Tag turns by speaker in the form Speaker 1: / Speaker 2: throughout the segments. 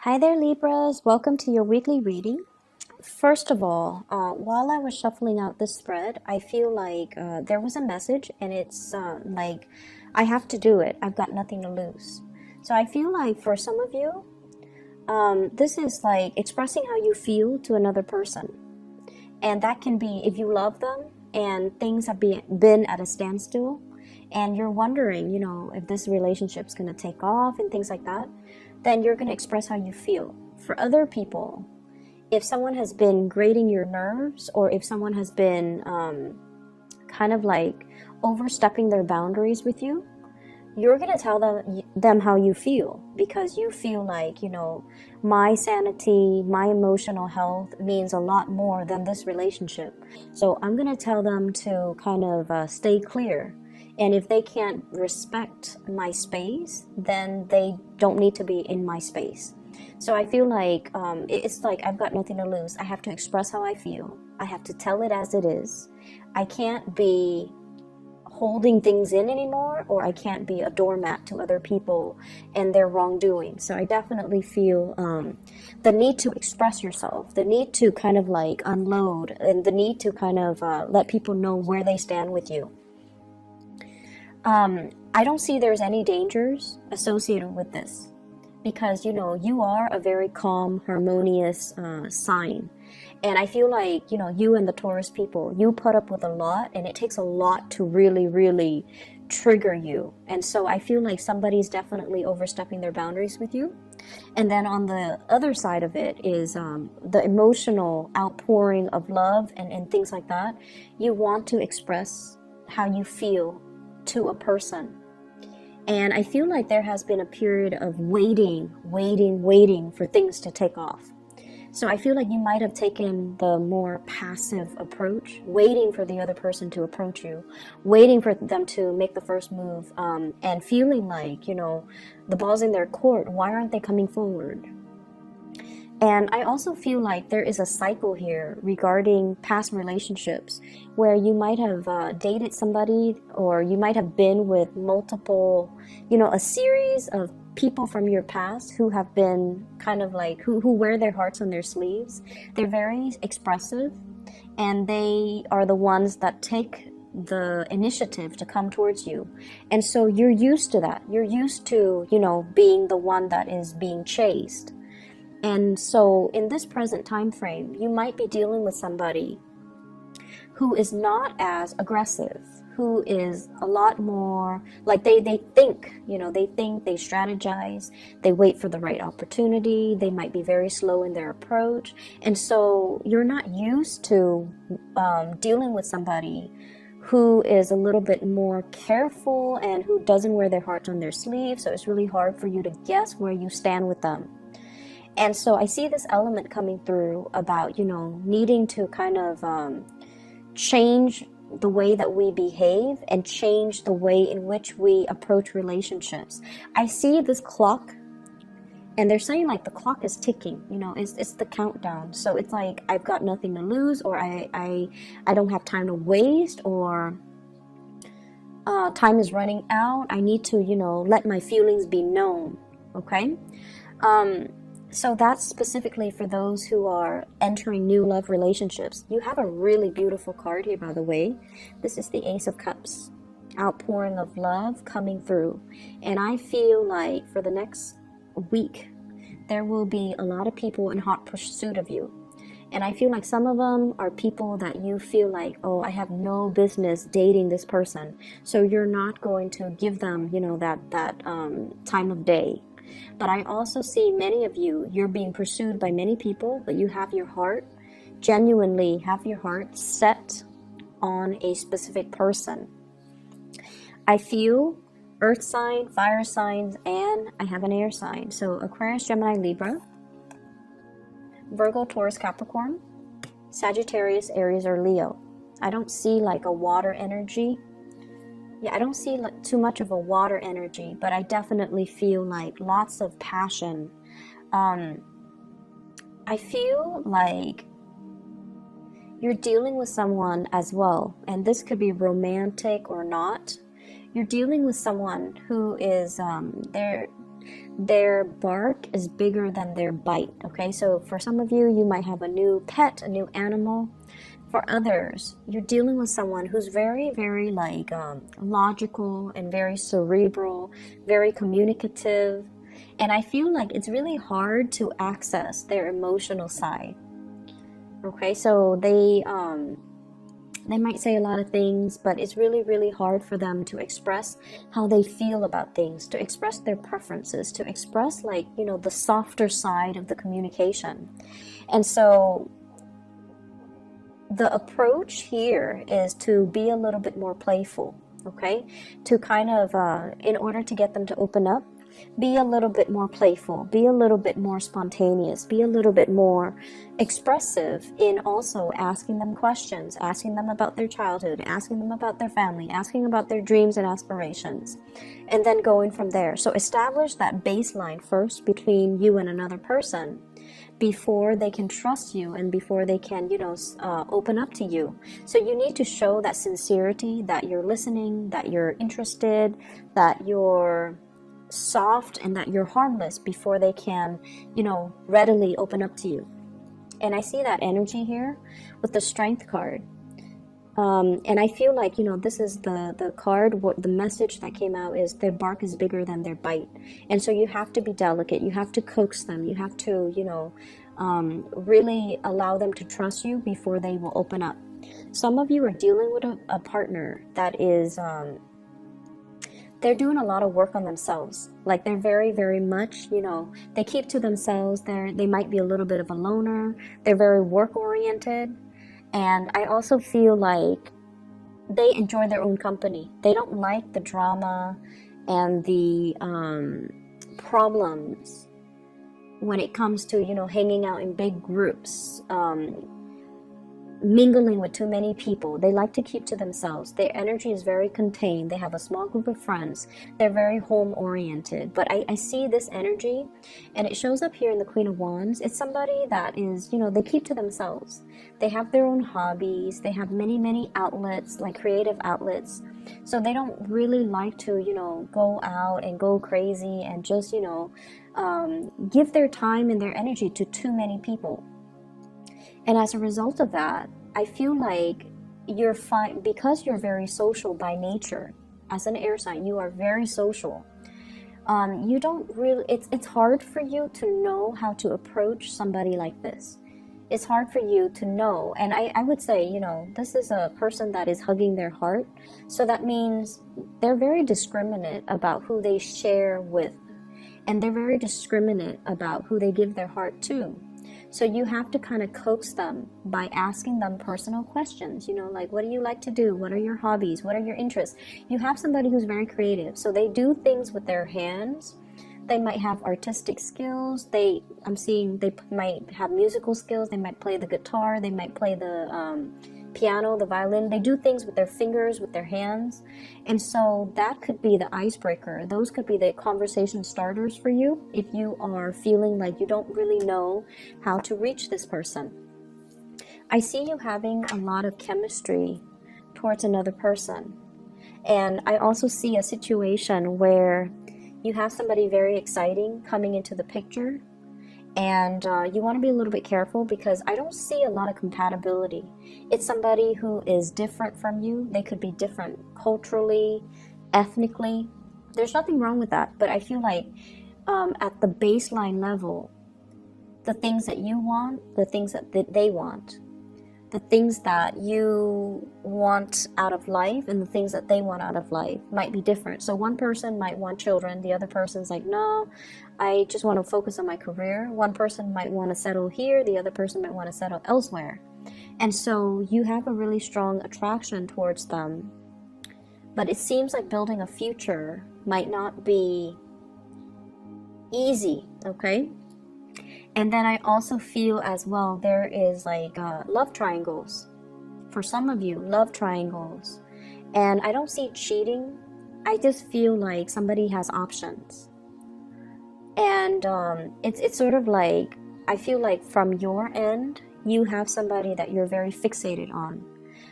Speaker 1: Hi there, Libras. Welcome to your weekly reading. First of all, while I was shuffling out this spread, I feel like there was a message, and it's like I have to do it. I've got nothing to lose. So I feel like for some of you, this is like expressing how you feel to another person. And that can be if you love them and things have been at a standstill and you're wondering, if this relationship's going to take off and things like that, then you're going to express how you feel. For other people, if someone has been grating your nerves or if someone has been kind of like overstepping their boundaries with you, you're going to tell them how you feel, because you feel like, my sanity, my emotional health means a lot more than this relationship. So I'm going to tell them to kind of stay clear. And if they can't respect my space, then they don't need to be in my space. So I feel like it's like I've got nothing to lose. I have to express how I feel. I have to tell it as it is. I can't be holding things in anymore, or I can't be a doormat to other people and their wrongdoing. So I definitely feel the need to express yourself, the need to kind of like unload, and the need to kind of let people know where they stand with you. I don't see there's any dangers associated with this, because you are a very calm, harmonious sign. And I feel like, you and the Taurus people, you put up with a lot, and it takes a lot to really, really trigger you. And so I feel like somebody's definitely overstepping their boundaries with you. And then on the other side of it is the emotional outpouring of love and things like that. You want to express how you feel to a person. And I feel like there has been a period of waiting for things to take off. So I feel like you might have taken the more passive approach, waiting for the other person to approach you, waiting for them to make the first move, and feeling like, the ball's in their court. Why aren't they coming forward? And I also feel like there is a cycle here regarding past relationships where you might have dated somebody, or you might have been with multiple, a series of people from your past who have been kind of like, who wear their hearts on their sleeves. They're very expressive, and they are the ones that take the initiative to come towards you. And so you're used to that. You're used to, being the one that is being chased. And so in this present time frame, you might be dealing with somebody who is not as aggressive, who is a lot more like they think, they strategize, they wait for the right opportunity, they might be very slow in their approach. And so you're not used to dealing with somebody who is a little bit more careful and who doesn't wear their heart on their sleeve. So it's really hard for you to guess where you stand with them. And so I see this element coming through about, needing to kind of change the way that we behave and change the way in which we approach relationships. I see this clock, and they're saying like the clock is ticking, it's the countdown. So it's like I've got nothing to lose, or I don't have time to waste, or time is running out. I need to, let my feelings be known. Okay. So that's specifically for those who are entering new love relationships. You have a really beautiful card here, by the way. This is the Ace of Cups, outpouring of love coming through. And I feel like for the next week, there will be a lot of people in hot pursuit of you. And I feel like some of them are people that you feel like, oh, I have no business dating this person. So you're not going to give them, that time of day. But I also see many of you, you're being pursued by many people, but you have your heart, genuinely have your heart set on a specific person. I feel earth sign, fire signs, and I have an air sign. So Aquarius, Gemini, Libra, Virgo, Taurus, Capricorn, Sagittarius, Aries, or Leo. I don't see like a water energy. Yeah, I don't see too much of a water energy, but I definitely feel like lots of passion. I feel like you're dealing with someone as well, and this could be romantic or not. You're dealing with someone who is, Their bark is bigger than their bite, okay? So for some of you, you might have a new pet, a new animal. For others, you're dealing with someone who's very, very like logical and very cerebral, very communicative. And I feel like it's really hard to access their emotional side. Okay, so they might say a lot of things, but it's really, really hard for them to express how they feel about things, to express their preferences, to express like, you know, the softer side of the communication. And so the approach here is to be a little bit more playful, okay? To kind of, in order to get them to open up, be a little bit more playful, be a little bit more spontaneous, be a little bit more expressive in also asking them questions, asking them about their childhood, asking them about their family, asking about their dreams and aspirations, and then going from there. So establish that baseline first between you and another person before they can trust you and before they can, you know, open up to you. So you need to show that sincerity, that you're listening, that you're interested, that you're soft, and that you're harmless before they can, you know, readily open up to you. And I see that energy here with the Strength card. And I feel like, you know, this is the card, what the message that came out is their bark is bigger than their bite. And so you have to be delicate. You have to coax them. You have to, you know, really allow them to trust you before they will open up. Some of you are dealing with a partner that is, they're doing a lot of work on themselves. Like they're very, very much, you know, they keep to themselves. They might be a little bit of a loner. They're very work oriented. And I also feel like they enjoy their own company. They don't like the drama and the problems when it comes to, you know, hanging out in big groups, mingling with too many people. They like to keep to themselves. Their energy is very contained. They have a small group of friends. They're very home oriented. But I see this energy, and it shows up here in the Queen of Wands. It's somebody that is, you know, they keep to themselves. They have their own hobbies. They have many, many outlets, like creative outlets. So they don't really like to, you know, go out and go crazy and just, you know, give their time and their energy to too many people. And as a result of that, I feel like you're fine because you're very social by nature. As an air sign, you are very social. You don't really, it's hard for you to know how to approach somebody like this. It's hard for you to know. And I would say, you know, this is a person that is hugging their heart. So that means they're very discriminate about who they share with. And they're very discriminate about who they give their heart to. So you have to kind of coax them by asking them personal questions, you know, like, what do you like to do? What are your hobbies? What are your interests? You have somebody who's very creative. So they do things with their hands. They might have artistic skills. I'm seeing they might have musical skills. They might play the guitar. They might play the piano, the violin. They do things with their fingers, with their hands. And so that could be the icebreaker. Those could be the conversation starters for you if you are feeling like you don't really know how to reach this person. I see you having a lot of chemistry towards another person. And I also see a situation where you have somebody very exciting coming into the picture. And you want to be a little bit careful because I don't see a lot of compatibility. It's somebody who is different from you. They could be different culturally, ethnically. There's nothing wrong with that. But I feel like at the baseline level, the things that you want, the things that they want, the things that you want out of life and the things that they want out of life might be different. So one person might want children. The other person's like, no, I just want to focus on my career. One person might want to settle here. The other person might want to settle elsewhere. And so you have a really strong attraction towards them. But it seems like building a future might not be easy, okay? And then I also feel as well there is like love triangles. For some of you, love triangles. And I don't see cheating. I just feel like somebody has options. And it's sort of like, I feel like from your end, you have somebody that you're very fixated on.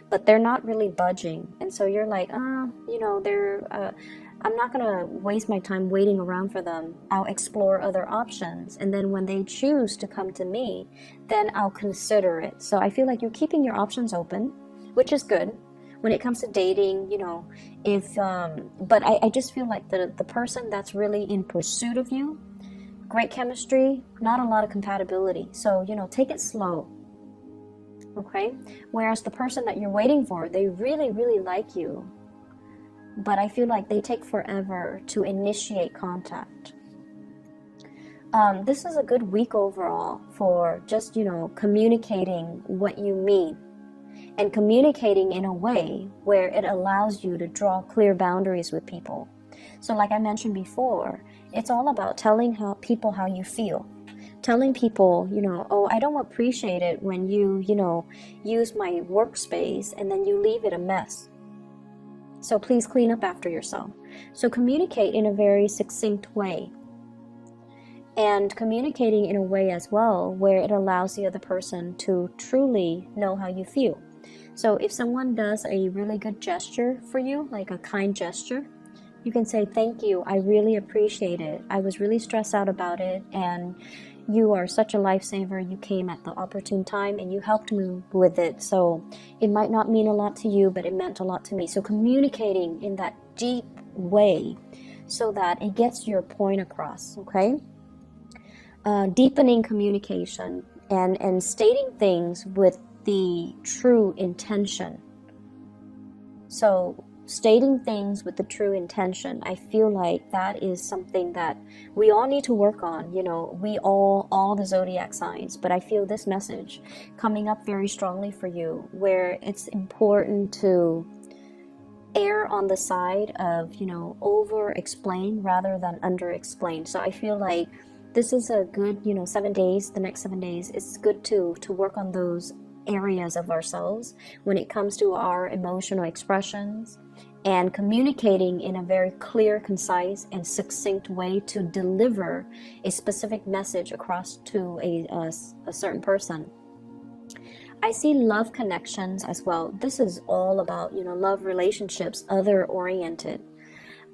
Speaker 1: But they're not really budging. And so you're like, you know, they're I'm not going to waste my time waiting around for them. I'll explore other options. And then when they choose to come to me, then I'll consider it. So I feel like you're keeping your options open, which is good. When it comes to dating, you know, but I just feel like the person that's really in pursuit of you, great chemistry, not a lot of compatibility. So, you know, take it slow. Okay? Whereas the person that you're waiting for, they really, really like you. But I feel like they take forever to initiate contact. This is a good week overall for just, you know, communicating what you mean. And communicating in a way where it allows you to draw clear boundaries with people. So like I mentioned before, it's all about telling people how you feel. Telling people, you know, oh, I don't appreciate it when you know, use my workspace and then you leave it a mess. So please clean up after yourself. So communicate in a very succinct way. And communicating in a way as well where it allows the other person to truly know how you feel. So if someone does a really good gesture for you, like a kind gesture, you can say, thank you, I really appreciate it. I was really stressed out about it, and you are such a lifesaver. You came at the opportune time and you helped me with it. So it might not mean a lot to you, but it meant a lot to me. So communicating in that deep way so that it gets your point across, okay? Deepening communication and stating things with the true intention. So stating things with the true intention, I feel like that is something that we all need to work on. You know, we all the zodiac signs, but I feel this message coming up very strongly for you, where it's important to err on the side of, you know, over explain rather than under explain. So I feel like this is a good, you know, 7 days, the next 7 days, it's good to work on those areas of ourselves when it comes to our emotional expressions and communicating in a very clear, concise, and succinct way to deliver a specific message across to a certain person. I see love connections as well. This is all about, you know, love relationships, other oriented.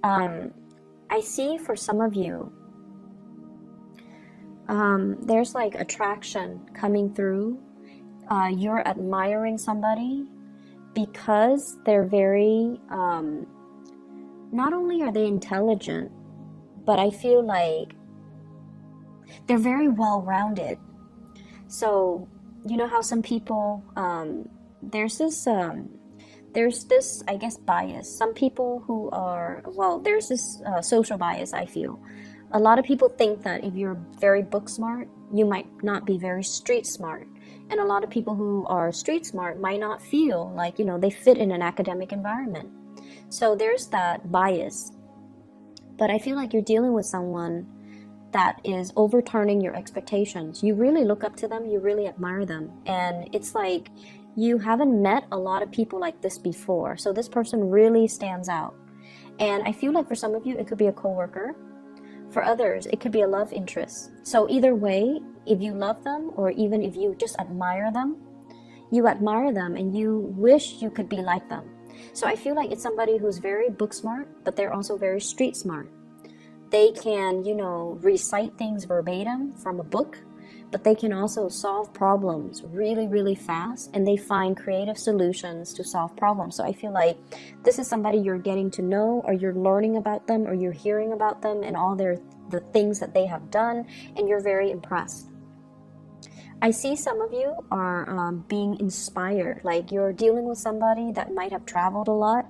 Speaker 1: I see for some of you, there's like attraction coming through. You're admiring somebody because they're very, not only are they intelligent, but I feel like they're very well-rounded. So, you know how some people, there's this, I guess, bias. Some people who are, well, there's this social bias, I feel. A lot of people think that if you're very book smart, you might not be very street smart. And a lot of people who are street smart might not feel like, you know, they fit in an academic environment. So there's that bias. But I feel like you're dealing with someone that is overturning your expectations. You really look up to them, you really admire them. And it's like you haven't met a lot of people like this before. So this person really stands out. And I feel like for some of you, it could be a coworker. For others, it could be a love interest. So either way, if you love them or even if you just admire them and you wish you could be like them. So I feel like it's somebody who's very book smart, but they're also very street smart. They can, you know, recite things verbatim from a book, but they can also solve problems really, really fast, and they find creative solutions to solve problems. So I feel like this is somebody you're getting to know, or you're learning about them, or you're hearing about them and all the things that they have done, and you're very impressed. I see some of you are being inspired, like you're dealing with somebody that might have traveled a lot,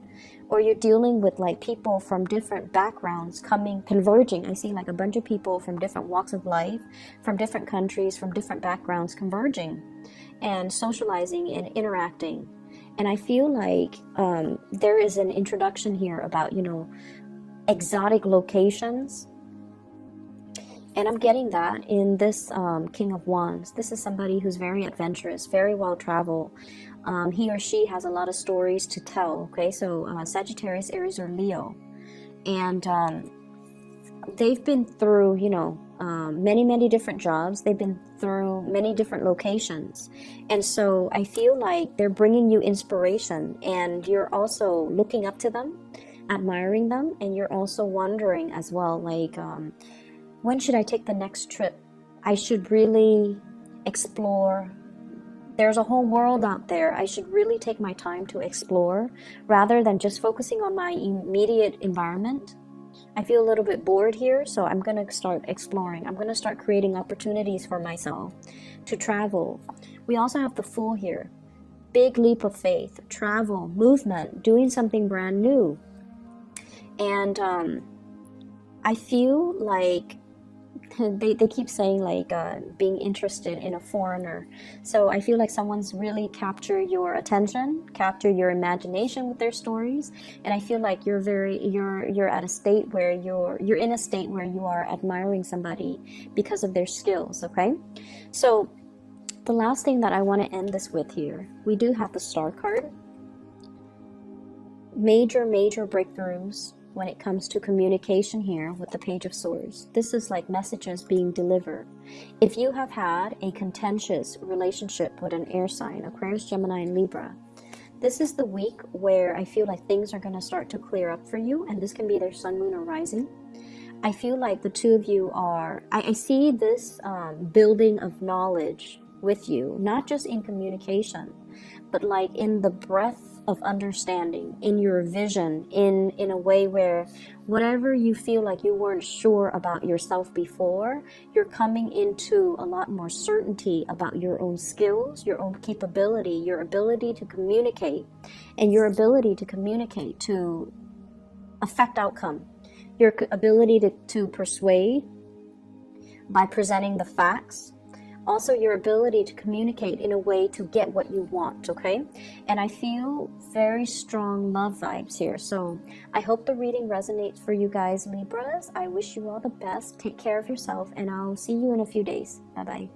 Speaker 1: or you're dealing with like people from different backgrounds converging. I see like a bunch of people from different walks of life, from different countries, from different backgrounds converging and socializing and interacting. And I feel like there is an introduction here about, you know, exotic locations. And I'm getting that in this King of Wands. This is somebody who's very adventurous, very well-traveled. He or she has a lot of stories to tell, okay? So Sagittarius, Aries, or Leo. And they've been through, you know, many, many different jobs. They've been through many different locations. And so I feel like they're bringing you inspiration, and you're also looking up to them. admiring them, and you're also wondering as well, like, when should I take the next trip? I should really explore. There's a whole world out there. I should really take my time to explore rather than just focusing on my immediate environment. I feel a little bit bored here, so I'm going to start exploring. I'm going to start creating opportunities for myself to travel. We also have the Fool here. Big leap of faith, travel, movement, doing something brand new. And I feel like they keep saying like being interested in a foreigner. So I feel like someone's really captured your attention, captured your imagination with their stories, and I feel like you're at a state where you're in a state where you are admiring somebody because of their skills. Okay, so the last thing that I want to end this with here, we do have the Star card. Major breakthroughs when it comes to communication here with the Page of Swords. This is like messages being delivered. If you have had a contentious relationship with an air sign, Aquarius, Gemini, and Libra, this is the week where I feel like things are going to start to clear up for you, and this can be their sun, moon, or rising. I feel like the two of you are, I see this building of knowledge with you, not just in communication, but like in the breadth of understanding, in your vision, in a way where whatever you feel like you weren't sure about yourself before, you're coming into a lot more certainty about your own skills, your own capability, your ability to communicate, and your ability to communicate to affect outcome, your ability to persuade by presenting the facts. Also, your ability to communicate in a way to get what you want, okay? And I feel very strong love vibes here. So I hope the reading resonates for you guys, Libras. I wish you all the best. Take care of yourself, and I'll see you in a few days. Bye-bye.